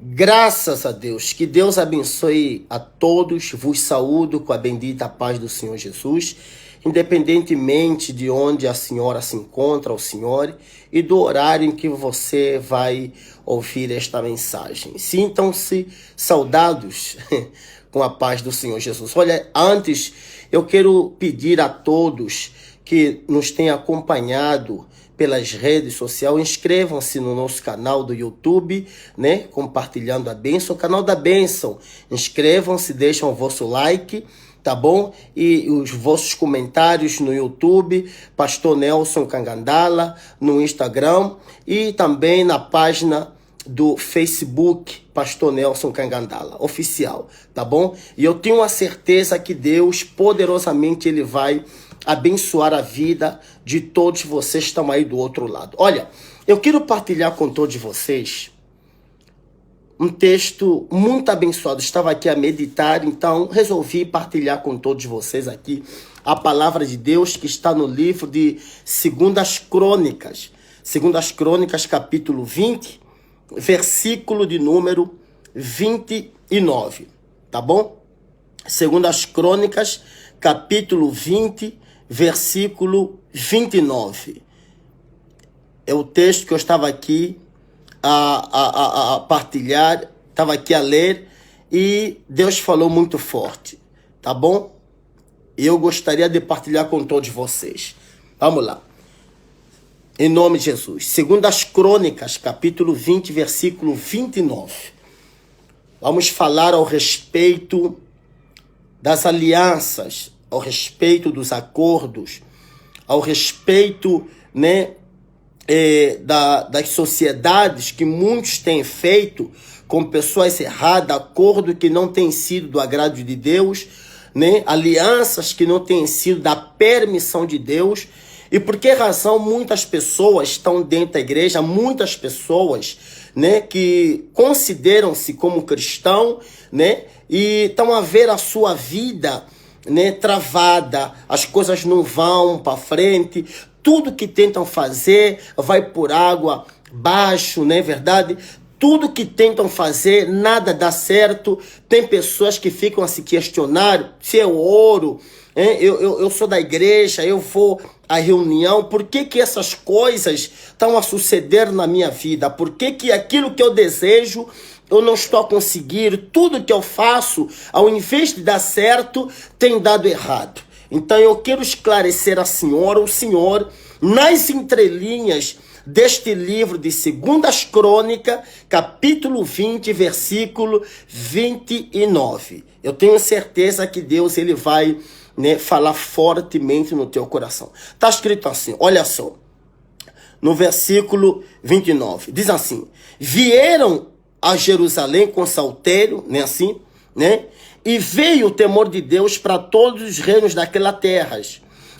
Graças a Deus, que Deus abençoe a todos, vos saúdo com a bendita paz do Senhor Jesus, independentemente de onde a senhora se encontra, o senhor, e do horário em que você vai ouvir esta mensagem. Sintam-se saudados com a paz do Senhor Jesus. Olha, antes eu quero pedir a todos que nos têm acompanhado pelas redes sociais, inscrevam-se no nosso canal do YouTube, né? Compartilhando a bênção, o canal da bênção. Inscrevam-se, deixem o vosso like, tá bom? E os vossos comentários no YouTube, Pastor Nelson Kangandala, no Instagram e também na página do Facebook, Pastor Nelson Kangandala, oficial, tá bom? E eu tenho a certeza que Deus, poderosamente, Ele vai abençoar a vida de todos vocês que estão aí do outro lado. Olha, eu quero partilhar com todos vocês um texto muito abençoado. Estava aqui a meditar, então resolvi partilhar com todos vocês aqui a palavra de Deus que está no livro de Segundas Crônicas. Segundas Crônicas, capítulo 20, versículo de número 29, tá bom? Segundas Crônicas, capítulo 20, versículo 29. É o texto que eu estava aqui a partilhar, estava aqui a ler, e Deus falou muito forte, tá bom? E eu gostaria de partilhar com todos vocês. Vamos lá. Em nome de Jesus. Segundas Crônicas, capítulo 20, versículo 29. Vamos falar ao respeito das alianças, ao respeito dos acordos, ao respeito, né, das sociedades que muitos têm feito com pessoas erradas, acordo que não tem sido do agrado de Deus, né, alianças que não têm sido da permissão de Deus. E por que razão muitas pessoas estão dentro da igreja, muitas pessoas, né, que consideram-se como cristão, né, e estão a ver a sua vida, né, travada, as coisas não vão para frente, tudo que tentam fazer vai por água abaixo, não é verdade? Tudo que tentam fazer, nada dá certo. Tem pessoas que ficam a se questionar se é ouro, hein? Eu sou da igreja, eu vou à reunião, por que essas coisas estão a suceder na minha vida? Por que aquilo que eu desejo eu não estou a conseguir? Tudo que eu faço, ao invés de dar certo, tem dado errado. Então eu quero esclarecer a senhora, o senhor, nas entrelinhas deste livro de Segundas Crônicas, capítulo 20, versículo 29. Eu tenho certeza que Deus, ele vai, né, falar fortemente no teu coração. Está escrito assim, olha só, no versículo 29, diz assim: vieram a Jerusalém com saltério, né, assim, né? E veio o temor de Deus para todos os reinos daquela terra,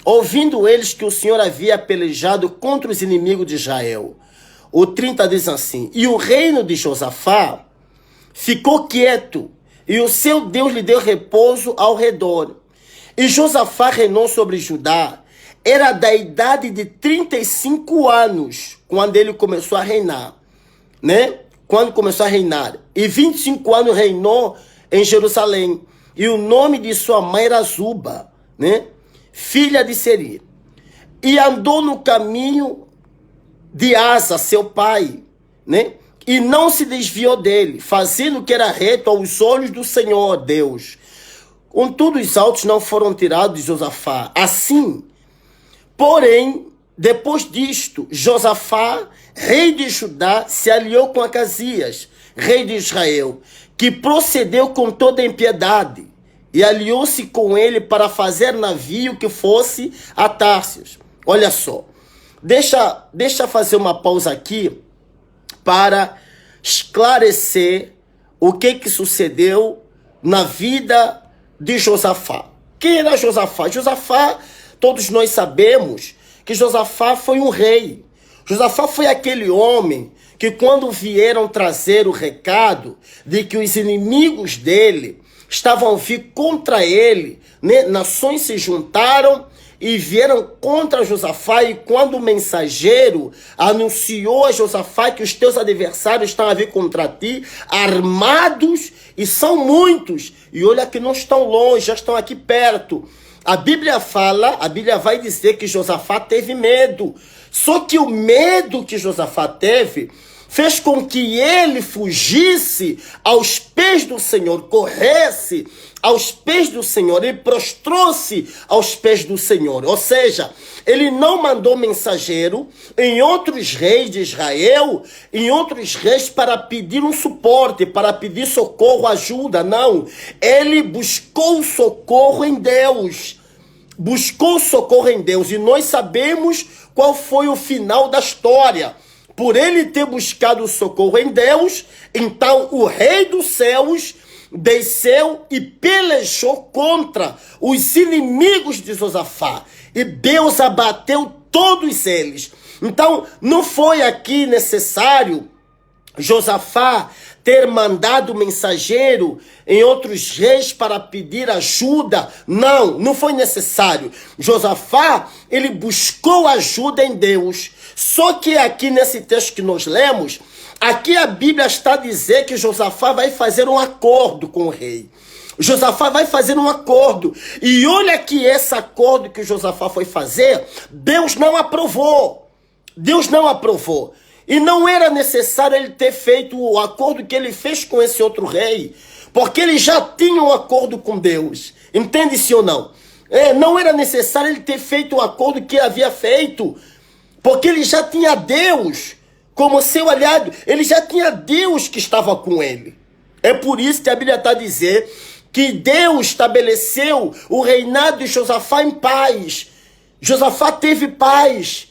ouvindo eles que o Senhor havia pelejado contra os inimigos de Israel. O 30 diz assim: e o reino de Josafá ficou quieto, e o seu Deus lhe deu repouso ao redor. E Josafá reinou sobre Judá. Era da idade de 35 anos, quando ele começou a reinar, né? Quando começou a reinar. E 25 anos reinou em Jerusalém. E o nome de sua mãe era Zuba, né? Filha de Seri. E andou no caminho de Asa, seu pai, né? E não se desviou dele, fazendo o que era reto aos olhos do Senhor Deus. Contudo, os altos não foram tirados de Josafá. Assim, porém, depois disto, Josafá, rei de Judá, se aliou com Acasias, rei de Israel, que procedeu com toda impiedade, e aliou-se com ele para fazer navio que fosse a Társis. Olha só, deixa fazer uma pausa aqui para esclarecer o que sucedeu na vida de Josafá. Quem era Josafá? Josafá, todos nós sabemos que Josafá foi um rei. Josafá foi aquele homem que, quando vieram trazer o recado de que os inimigos dele estavam a vir contra ele, né? Nações se juntaram e vieram contra Josafá, e quando o mensageiro anunciou a Josafá que os teus adversários estão a vir contra ti, armados, e são muitos, e olha que não estão longe, já estão aqui perto. A Bíblia vai dizer que Josafá teve medo, só que o medo que Josafá teve fez com que ele fugisse aos pés do Senhor, corresse aos pés do Senhor, ele prostrou-se aos pés do Senhor. Ou seja, ele não mandou mensageiro em outros reis de Israel, em outros reis para pedir um suporte, para pedir socorro, ajuda, não. Ele buscou socorro em Deus. Buscou socorro em Deus, e nós sabemos qual foi o final da história. Por ele ter buscado socorro em Deus, então o rei dos céus desceu e pelejou contra os inimigos de Josafá. E Deus abateu todos eles. Então não foi aqui necessário Josafá ter mandado mensageiro em outros reis para pedir ajuda. Não, não foi necessário. Josafá, ele buscou ajuda em Deus. Só que aqui nesse texto que nós lemos, aqui a Bíblia está a dizer que Josafá vai fazer um acordo com o rei. Josafá vai fazer um acordo. E olha que esse acordo que Josafá foi fazer, Deus não aprovou. Deus não aprovou. E não era necessário ele ter feito o acordo que ele fez com esse outro rei, porque ele já tinha um acordo com Deus. Entende-se ou não? Não era necessário ele ter feito o acordo que ele havia feito, porque ele já tinha Deus como seu aliado. Ele já tinha Deus que estava com ele. É por isso que a Bíblia está a dizer que Deus estabeleceu o reinado de Josafá em paz. Josafá teve paz.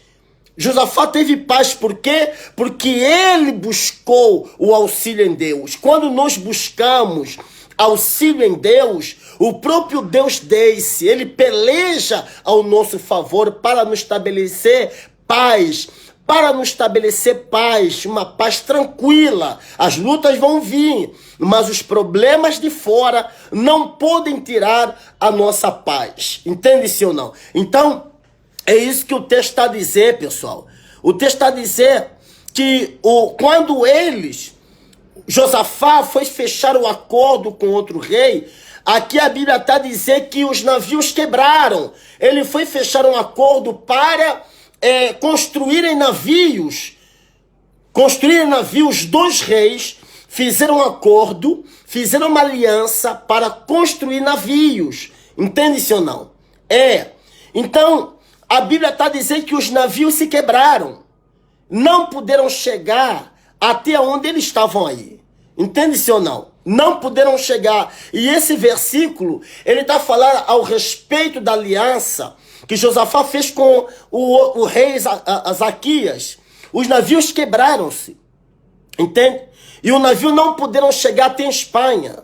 Josafá teve paz, por quê? Porque ele buscou o auxílio em Deus. Quando nós buscamos auxílio em Deus, o próprio Deus desce, ele peleja ao nosso favor para nos estabelecer paz, uma paz tranquila. As lutas vão vir, mas os problemas de fora não podem tirar a nossa paz. Entende-se ou não? Então, é isso que o texto está a dizer, pessoal. O texto está a dizer que quando Josafá foi fechar o acordo com outro rei, aqui a Bíblia está a dizer que os navios quebraram. Ele foi fechar um acordo para construírem navios. Dois reis fizeram um acordo, fizeram uma aliança para construir navios. Entende-se ou não? Então, a Bíblia está dizendo que os navios se quebraram. Não puderam chegar até onde eles estavam aí. Entende-se ou não? Não puderam chegar. E esse versículo, ele está falando ao respeito da aliança que Josafá fez com o rei Ezequias. Os navios quebraram-se. Entende? E o navio não puderam chegar até a Espanha.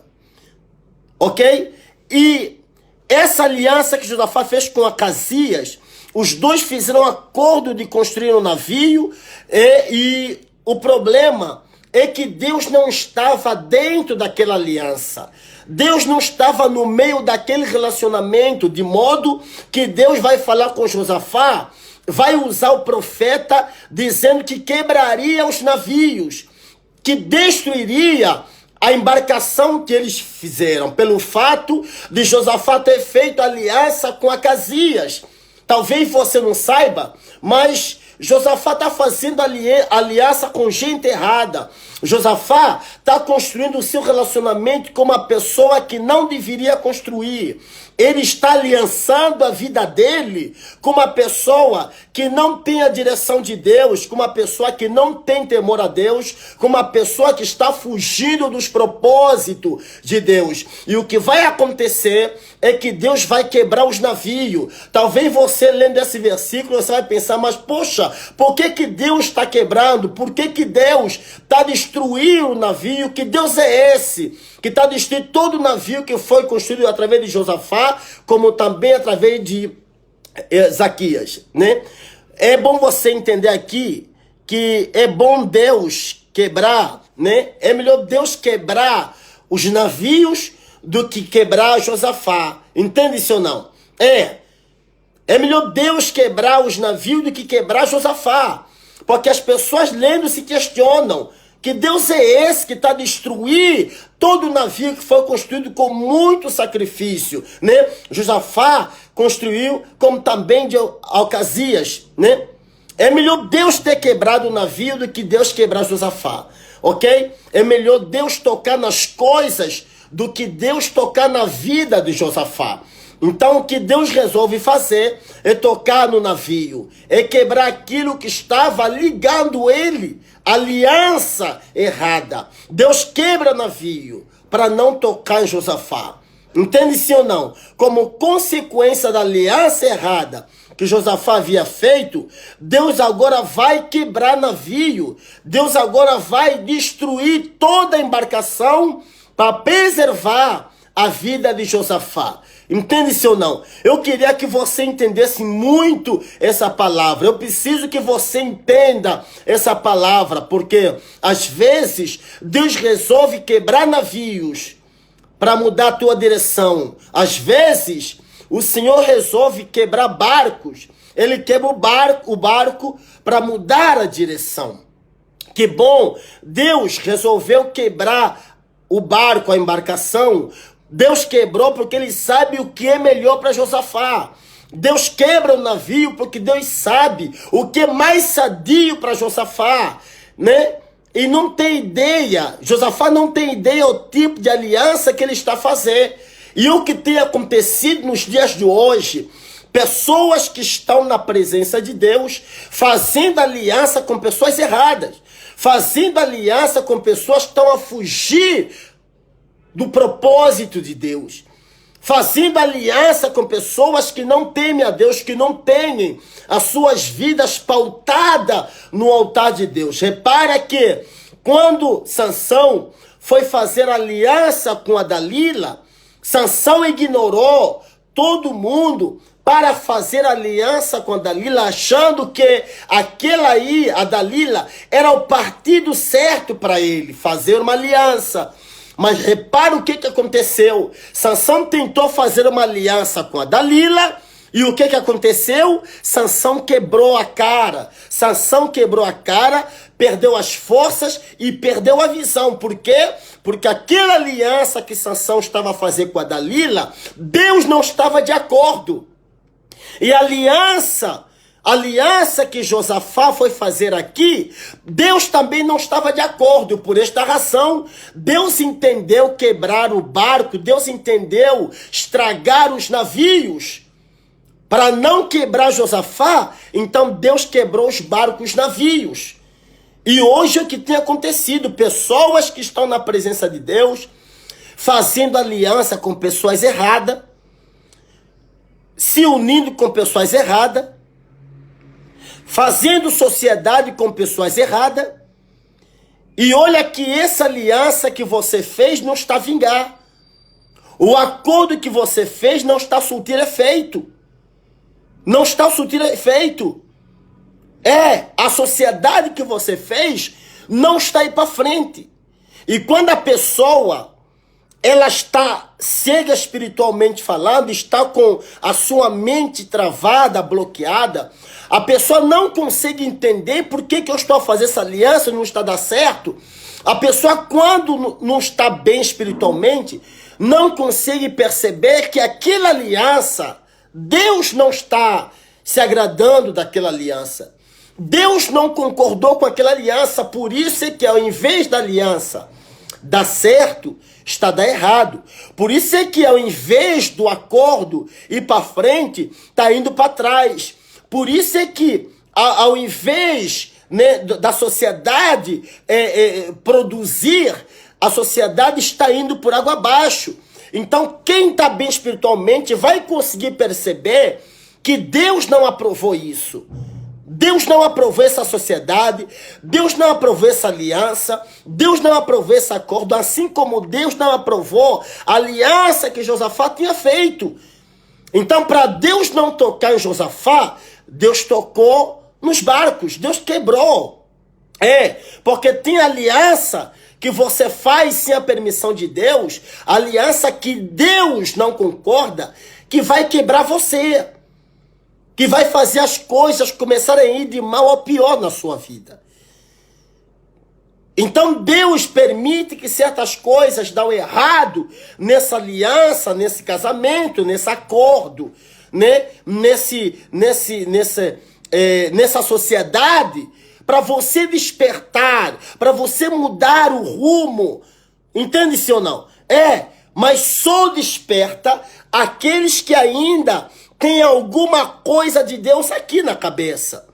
Ok? E essa aliança que Josafá fez com Acasias, os dois fizeram um acordo de construir um navio, e o problema é que Deus não estava dentro daquela aliança. Deus não estava no meio daquele relacionamento, de modo que Deus vai falar com Josafá, vai usar o profeta dizendo que quebraria os navios, que destruiria a embarcação que eles fizeram, pelo fato de Josafá ter feito aliança com Acasias. Talvez você não saiba, mas Josafá está fazendo aliança com gente errada. Josafá está construindo o seu relacionamento com uma pessoa que não deveria construir. Ele está aliançando a vida dele com uma pessoa que não tem a direção de Deus, com uma pessoa que não tem temor a Deus, com uma pessoa que está fugindo dos propósitos de Deus. E o que vai acontecer é que Deus vai quebrar os navios. Talvez você lendo esse versículo, você vai pensar, mas poxa, por que Deus está quebrando? Por que Deus está destruindo o navio? Que Deus é esse que está destruindo todo o navio que foi construído através de Josafá, como também através de Ezequias, né? É bom você entender aqui que é bom Deus quebrar, né? É melhor Deus quebrar os navios do que quebrar Josafá. Entende isso ou não? É melhor Deus quebrar os navios do que quebrar Josafá. Porque as pessoas lendo se questionam. Que Deus é esse que está a destruir todo o navio que foi construído com muito sacrifício, né? Josafá construiu, como também de Ocasias, né? É melhor Deus ter quebrado o navio do que Deus quebrar Josafá, ok? É melhor Deus tocar nas coisas do que Deus tocar na vida de Josafá. Então, o que Deus resolve fazer é tocar no navio, é quebrar aquilo que estava ligando ele, aliança errada. Deus quebra o navio para não tocar em Josafá. Entende sim ou não? Como consequência da aliança errada que Josafá havia feito, Deus agora vai quebrar navio. Deus agora vai destruir toda a embarcação para preservar a vida de Josafá. Entende-se ou não? Eu queria que você entendesse muito essa palavra. Eu preciso que você entenda essa palavra, porque às vezes Deus resolve quebrar navios para mudar a tua direção. Às vezes o Senhor resolve quebrar barcos. Ele quebra o barco para mudar a direção. Que bom! Deus resolveu quebrar o barco, a embarcação. Deus quebrou porque ele sabe o que é melhor para Josafá. Deus quebra o navio porque Deus sabe o que é mais sadio para Josafá, né? E não tem ideia, Josafá não tem ideia o tipo de aliança que ele está a fazer. E o que tem acontecido nos dias de hoje, pessoas que estão na presença de Deus, fazendo aliança com pessoas erradas, fazendo aliança com pessoas que estão a fugir do propósito de Deus, fazendo aliança com pessoas que não temem a Deus, que não têm as suas vidas pautadas no altar de Deus. Repara que quando Sansão foi fazer aliança com a Dalila, Sansão ignorou todo mundo para fazer aliança com a Dalila, achando que aquela aí, a Dalila, era o partido certo para ele fazer uma aliança. Mas repara o que aconteceu. Sansão tentou fazer uma aliança com a Dalila. E o que aconteceu? Sansão quebrou a cara. Sansão quebrou a cara, perdeu as forças e perdeu a visão. Por quê? Porque aquela aliança que Sansão estava a fazer com a Dalila, Deus não estava de acordo. E a aliança que Josafá foi fazer aqui, Deus também não estava de acordo. Por esta razão, Deus entendeu quebrar o barco, Deus entendeu estragar os navios. Para não quebrar Josafá, então Deus quebrou os barcos, os navios. E hoje o que tem acontecido? Pessoas que estão na presença de Deus, fazendo aliança com pessoas erradas, se unindo com pessoas erradas, fazendo sociedade com pessoas erradas, e olha que essa aliança que você fez não está a vingar. O acordo que você fez não está a surtir efeito. Não está a surtir efeito. A sociedade que você fez não está aí para frente. E quando a pessoa ela está cega espiritualmente falando, está com a sua mente travada, bloqueada, a pessoa não consegue entender por que eu estou a fazer essa aliança, não está a dar certo. A pessoa, quando não está bem espiritualmente, não consegue perceber que aquela aliança, Deus não está se agradando daquela aliança. Deus não concordou com aquela aliança, por isso é que ao invés da aliança dar certo, está a dar errado. Por isso é que ao invés do acordo ir para frente, está indo para trás. Por isso é que ao invés, né, da sociedade produzir, a sociedade está indo por água abaixo. Então quem está bem espiritualmente vai conseguir perceber que Deus não aprovou isso. Deus não aprovou essa sociedade, Deus não aprovou essa aliança, Deus não aprovou esse acordo, assim como Deus não aprovou a aliança que Josafá tinha feito. Então, para Deus não tocar em Josafá, Deus tocou nos barcos, Deus quebrou. Porque tem aliança que você faz sem a permissão de Deus, aliança que Deus não concorda, que vai quebrar você. que vai fazer as coisas começarem a ir de mal ao pior na sua vida. Então Deus permite que certas coisas dão errado nessa aliança, nesse casamento, nesse acordo, né? Nessa sociedade, para você despertar, para você mudar o rumo. Entende, sim ou não? Mas só desperta aqueles que ainda têm alguma coisa de Deus aqui na cabeça.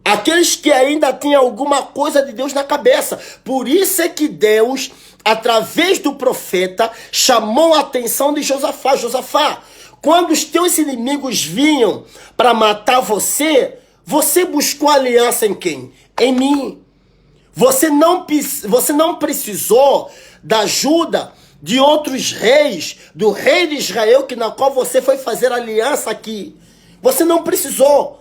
Aqueles que ainda têm alguma coisa de Deus na cabeça. Por isso é que Deus, através do profeta, chamou a atenção de Josafá. Josafá, quando os teus inimigos vinham para matar você, você buscou aliança em quem? Em mim. Você não precisou da ajuda de outros reis, do rei de Israel, na qual você foi fazer aliança aqui. Você não precisou.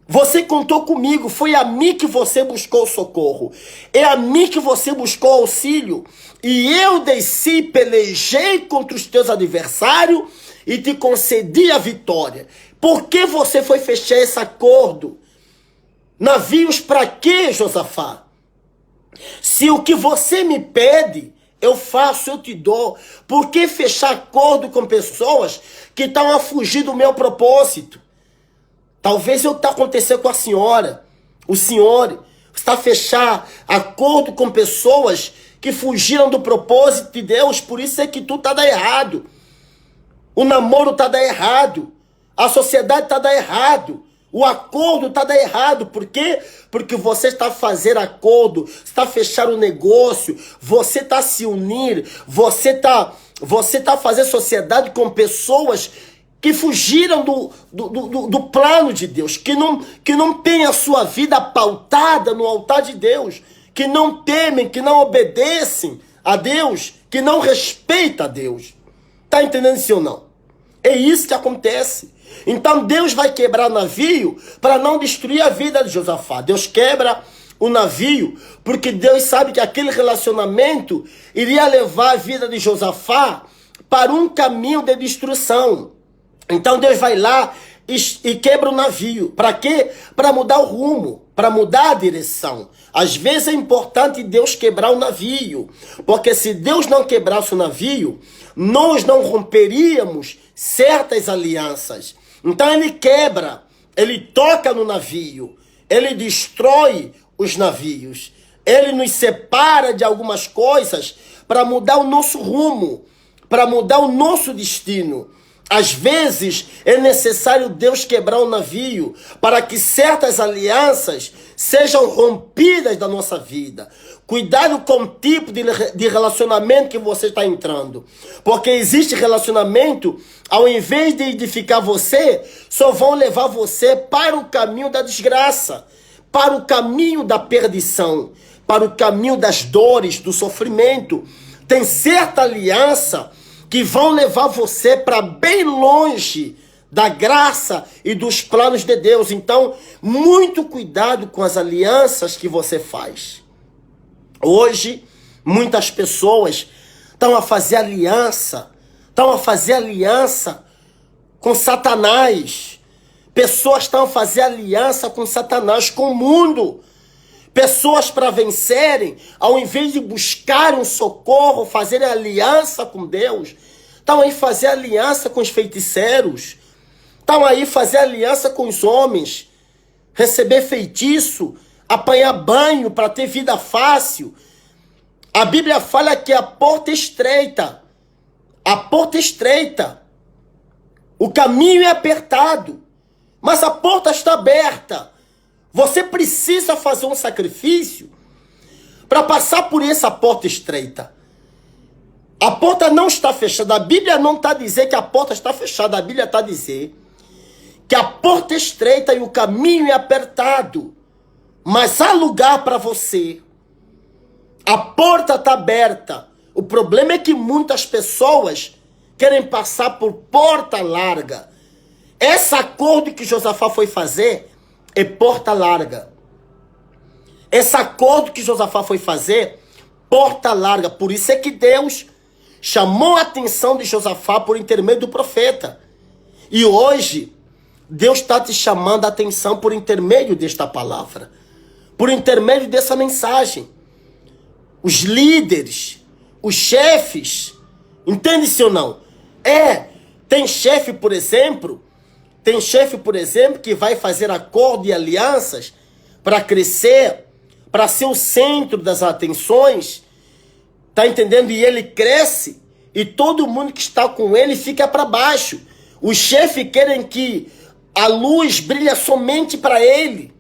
Você contou comigo, foi a mim que você buscou socorro. É a mim que você buscou auxílio. E eu desci, pelejei contra os teus adversários e te concedi a vitória. Por que você foi fechar esse acordo? Navios para quê, Josafá? Se o que você me pede, eu faço, eu te dou. Por que fechar acordo com pessoas que estão a fugir do meu propósito? Talvez é o que está acontecendo com a senhora. O senhor está a fechar acordo com pessoas que fugiram do propósito de Deus. Por isso é que tudo está dando errado. O namoro está dando errado. A sociedade está dando errado. O acordo está dando errado. Por quê? Porque você está a fazer acordo, está a fechar o negócio, você está a se unir, você está a fazer sociedade com pessoas que fugiram do plano de Deus, que não tem a sua vida pautada no altar de Deus, que não temem, que não obedecem a Deus, que não respeitam a Deus. Tá entendendo isso ou não? É isso que acontece. Então Deus vai quebrar o navio para não destruir a vida de Josafá. Deus quebra o navio porque Deus sabe que aquele relacionamento iria levar a vida de Josafá para um caminho de destruição. Então Deus vai lá e quebra o navio. Para quê? Para mudar o rumo, para mudar a direção. Às vezes é importante Deus quebrar o navio, porque se Deus não quebrasse o navio, nós não romperíamos certas alianças. Então ele quebra, ele toca no navio, ele destrói os navios, ele nos separa de algumas coisas para mudar o nosso rumo, para mudar o nosso destino. Às vezes é necessário Deus quebrar o navio para que certas alianças sejam rompidas da nossa vida. Cuidado com o tipo de relacionamento que você está entrando. Porque existe relacionamento, ao invés de edificar você, só vão levar você para o caminho da desgraça, para o caminho da perdição, para o caminho das dores, do sofrimento. Tem certa aliança que vão levar você para bem longe da graça e dos planos de Deus. Então, muito cuidado com as alianças que você faz. Hoje, muitas pessoas estão a fazer aliança com Satanás. Pessoas estão a fazer aliança com Satanás, com o mundo. Pessoas para vencerem, ao invés de buscarem um socorro, fazerem aliança com Deus, estão aí fazer aliança com os feiticeiros, estão aí fazer aliança com os homens, receber feitiço, apanhar banho para ter vida fácil. A Bíblia fala que a porta é estreita, o caminho é apertado, mas a porta está aberta. Você precisa fazer um sacrifício para passar por essa porta estreita. A porta não está fechada. A Bíblia não está a dizer que a porta está fechada. A Bíblia está a dizer que a porta é estreita e o caminho é apertado. Mas há lugar para você. A porta está aberta. O problema é que muitas pessoas querem passar por porta larga. Esse acordo que Josafá foi fazer é porta larga. Esse acordo que Josafá foi fazer, porta larga. Por isso é que Deus chamou a atenção de Josafá por intermédio do profeta. E hoje, Deus está te chamando a atenção por intermédio desta palavra, por intermédio dessa mensagem. Os líderes, os chefes, entende-se ou não? Tem chefe, por exemplo, que vai fazer acordo e alianças para crescer, para ser o centro das atenções, tá entendendo? E ele cresce e todo mundo que está com ele fica para baixo. Os chefes querem que a luz brilhe somente para ele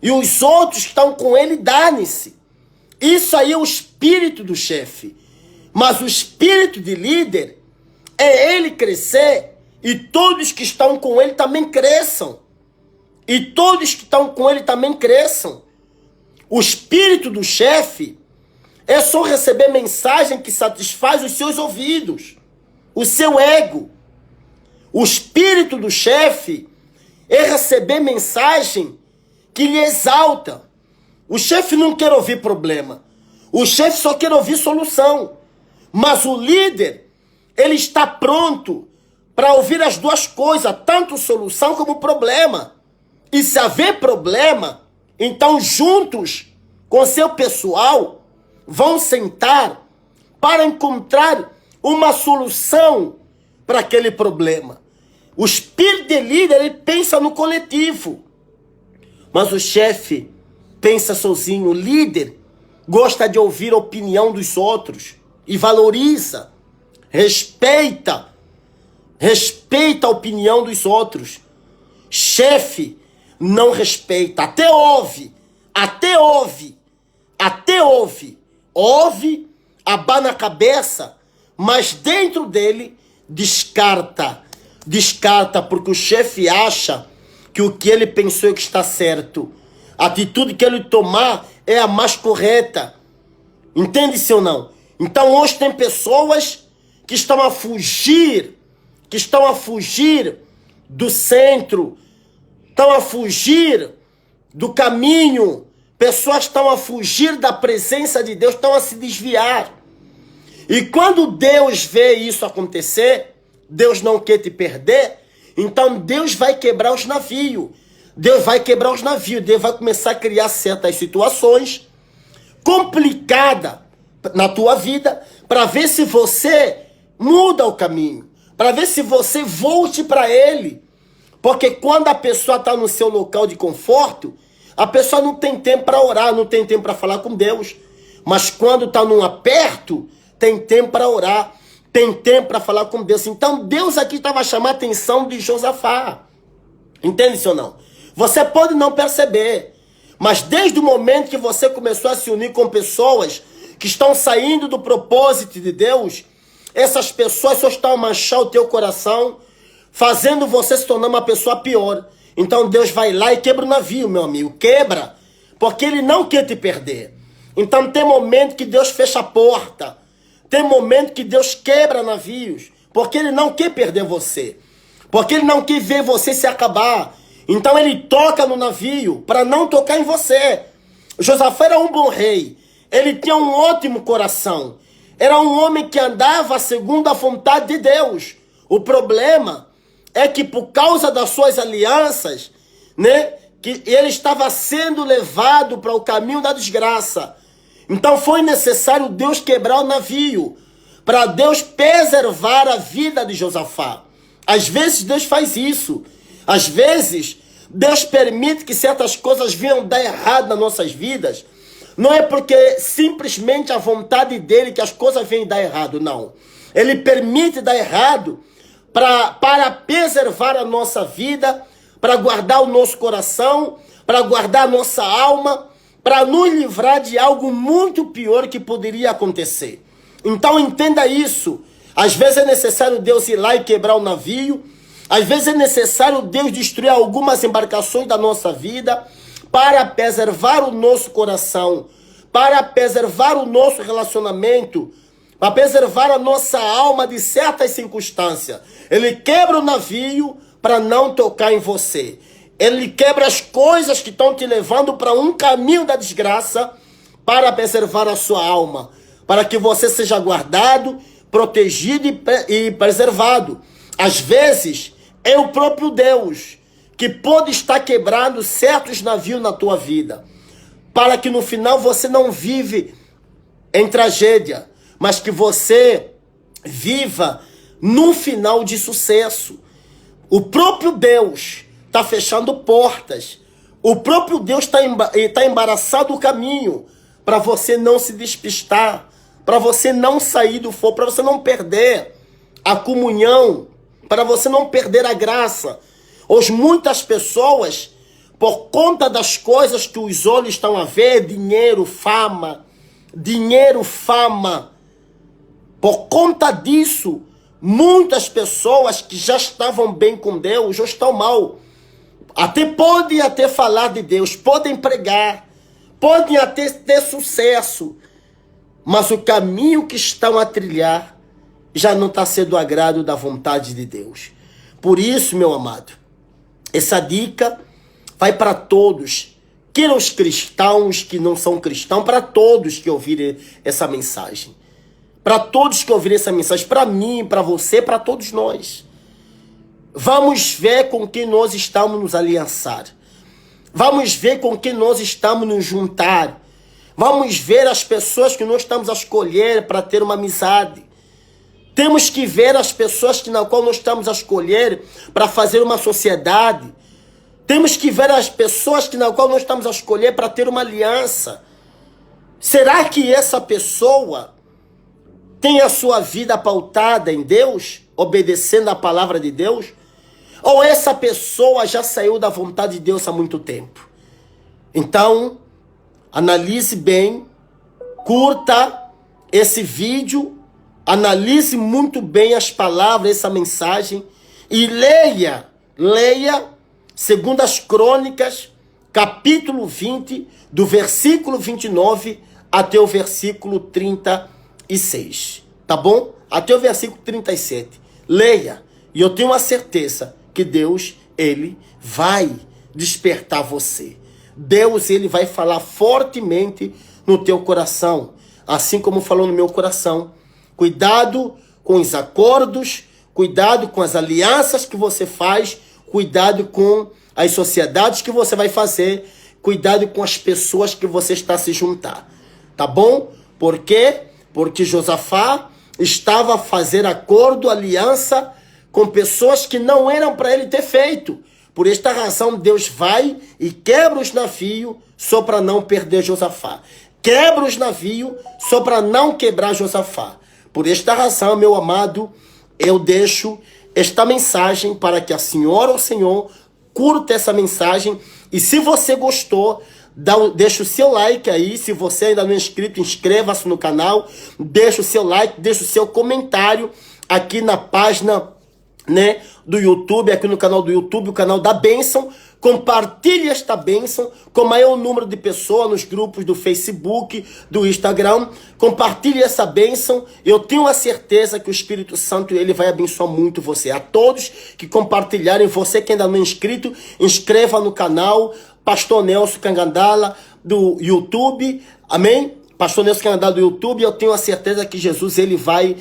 e os outros que estão com ele dane-se. Isso aí é o espírito do chefe. Mas o espírito de líder é ele crescer e todos que estão com ele também cresçam. E todos que estão com ele também cresçam. O espírito do chefe é só receber mensagem que satisfaz os seus ouvidos, o seu ego. O espírito do chefe é receber mensagem que lhe exalta. O chefe não quer ouvir problema. O chefe só quer ouvir solução. Mas o líder, ele está pronto para ouvir as duas coisas, tanto solução como problema. E se haver problema, então juntos com seu pessoal vão sentar para encontrar uma solução para aquele problema. O espírito de líder, ele pensa no coletivo. Mas o chefe pensa sozinho. O líder gosta de ouvir a opinião dos outros e valoriza, respeita a opinião dos outros. Chefe não respeita, até ouve, abana a cabeça, mas dentro dele descarta, porque o chefe acha que o que ele pensou é que está certo. A atitude que ele tomar é a mais correta. Entende-se ou não? Então hoje tem pessoas que estão a fugir do centro, estão a fugir do caminho, pessoas estão a fugir da presença de Deus, estão a se desviar. E quando Deus vê isso acontecer, Deus não quer te perder, então Deus vai quebrar os navios. Deus vai começar a criar certas situações complicadas na tua vida, para ver se você muda o caminho, para ver se você volte para Ele. Porque quando a pessoa está no seu local de conforto, a pessoa não tem tempo para orar, não tem tempo para falar com Deus. Mas quando está num aperto, tem tempo para orar, tem tempo para falar com Deus. Então Deus aqui estava chamando a atenção de Josafá. Entende ou não? Você pode não perceber, mas desde o momento que você começou a se unir com pessoas que estão saindo do propósito de Deus, essas pessoas só estão a manchar o teu coração, fazendo você se tornar uma pessoa pior. Então Deus vai lá e quebra o navio, meu amigo. Quebra, porque Ele não quer te perder. Então tem momento que Deus fecha a porta. Tem momento que Deus quebra navios, porque Ele não quer perder você. Porque Ele não quer ver você se acabar. Então Ele toca no navio para não tocar em você. Josafá era um bom rei. Ele tinha um ótimo coração. Era um homem que andava segundo a vontade de Deus. O problema é que por causa das suas alianças, que ele estava sendo levado para o caminho da desgraça. Então foi necessário Deus quebrar o navio, para Deus preservar a vida de Josafá. Às vezes Deus faz isso. Às vezes Deus permite que certas coisas venham dar errado nas nossas vidas. Não é porque simplesmente a vontade dele que as coisas venham dar errado, não. Ele permite dar errado para preservar a nossa vida, para guardar o nosso coração, para guardar a nossa alma, para nos livrar de algo muito pior que poderia acontecer. Então entenda isso. Às vezes é necessário Deus ir lá e quebrar o navio. Às vezes é necessário Deus destruir algumas embarcações da nossa vida para preservar o nosso coração, para preservar o nosso relacionamento, para preservar a nossa alma de certas circunstâncias. Ele quebra o navio para não tocar em você. Ele quebra as coisas que estão te levando para um caminho da desgraça para preservar a sua alma, para que você seja guardado, protegido e preservado. Às vezes é o próprio Deus que pode estar quebrando certos navios na tua vida, para que no final você não vive em tragédia, mas que você viva no final de sucesso. O próprio Deus está fechando portas. O próprio Deus está embaraçado o caminho para você não se despistar, para você não sair do fogo, para você não perder a comunhão, para você não perder a graça. Hoje muitas pessoas, por conta das coisas que os olhos estão a ver, dinheiro, fama, por conta disso, muitas pessoas que já estavam bem com Deus, já estão mal. Podem até falar de Deus, podem pregar, podem até ter sucesso, mas o caminho que estão a trilhar já não está sendo do agrado da vontade de Deus. Por isso, meu amado, essa dica vai para todos, quer os cristãos que não são cristãos, para todos que ouvirem essa mensagem. Para todos que ouvirem essa mensagem, para mim, para você, para todos nós. Vamos ver com quem nós estamos nos aliançar. Vamos ver com quem nós estamos nos juntar. Vamos ver as pessoas que nós estamos a escolher para ter uma amizade. Temos que ver as pessoas na qual nós estamos a escolher para fazer uma sociedade. Temos que ver as pessoas na qual nós estamos a escolher para ter uma aliança. Será que essa pessoa tem a sua vida pautada em Deus, obedecendo a palavra de Deus? Ou essa pessoa já saiu da vontade de Deus há muito tempo? Então, analise bem, curta esse vídeo, analise muito bem as palavras, essa mensagem, e leia 2 Crônicas, capítulo 20, do versículo 29 até o versículo 36, tá bom? Até o versículo 37. Leia, e eu tenho a certeza que Deus, Ele vai despertar você. Deus, Ele vai falar fortemente no teu coração, assim como falou no meu coração. Cuidado com os acordos, cuidado com as alianças que você faz, cuidado com as sociedades que você vai fazer, cuidado com as pessoas que você está a se juntar, tá bom? Por quê? Porque Josafá estava a fazer acordo, aliança com pessoas que não eram para ele ter feito. Por esta razão, Deus vai e quebra os navios só para não perder Josafá. Quebra os navios só para não quebrar Josafá. Por esta razão, meu amado, eu deixo esta mensagem para que a senhora ou o senhor curta essa mensagem. E se você gostou, deixa o seu like aí. Se você ainda não é inscrito, inscreva-se no canal. Deixa o seu like, deixa o seu comentário aqui na página, né, do YouTube, aqui no canal do YouTube, o canal da bênção. Compartilhe esta bênção com o maior número de pessoas nos grupos do Facebook, do Instagram. Compartilhe essa bênção. Eu tenho a certeza que o Espírito Santo, ele vai abençoar muito você. A todos que compartilharem, você que ainda não é inscrito, inscreva no canal Pastor Nelson Cangandala do YouTube. Amém? Pastor Nelson Cangandala do YouTube. Eu tenho a certeza que Jesus, ele vai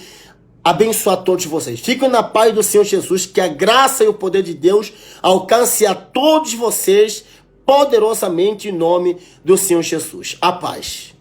abençoar todos vocês. Fiquem na paz do Senhor Jesus, que a graça e o poder de Deus alcance a todos vocês poderosamente em nome do Senhor Jesus. A paz.